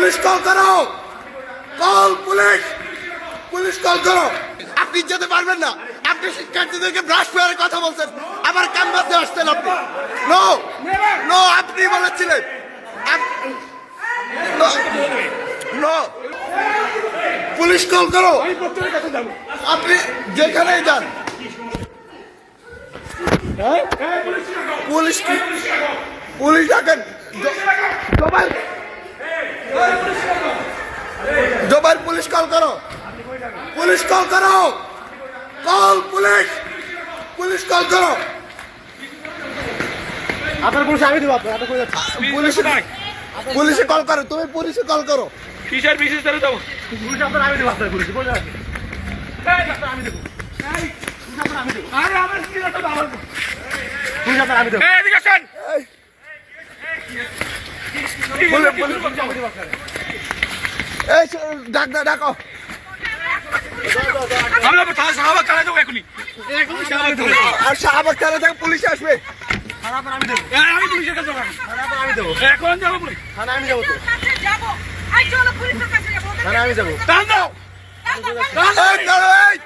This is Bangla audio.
পুলিশ কল করো, কল পুলিশ, পুলিশ কল করো। আপনি যেতে পারবেন না, আপনি শিক্ষার্থীদেরকে ব্রাশ পেয়ারে কথা বলছেন, আবার ক্যাম্পাসে আসছেন আপনি। নো নো, আপনি বলেছিলেন। নো, পুলিশ কল করো, আপনি যেখানেই যান। পুলিশ পুলিশ ডাকেন। জোবাইর পুলিশ কল করো, পুলিশ কল করো, কল পুলিশ, পুলিশ কল করো। আপনার পুলিশ আমি দেবো, আপনার পুলিশে কল করো, তুমি পুলিশে কল করো। কিসের বিশেষ করে দেবো পুলিশ আপনার আমি দেবো, আপনার পুলিশ বলে রাখি আমি দেবো, আমি দেবো। আরে আমার কি একটা দাও, পুলিশ আপনার আমি দেবো। এদিকে আসেন, এই ডাকো। আমরা সাহাবা কারা দেবো এখনই, আর শাহবাগ থানা থেকে পুলিশ আসবে। আমি দেবো, আমি পুলিশের কাছে যাবো, আমি দেবো, এখন যাবো পুলিশ থানা, আমি যাবো তো থানা, আমি যাবো। টান দাও, এই,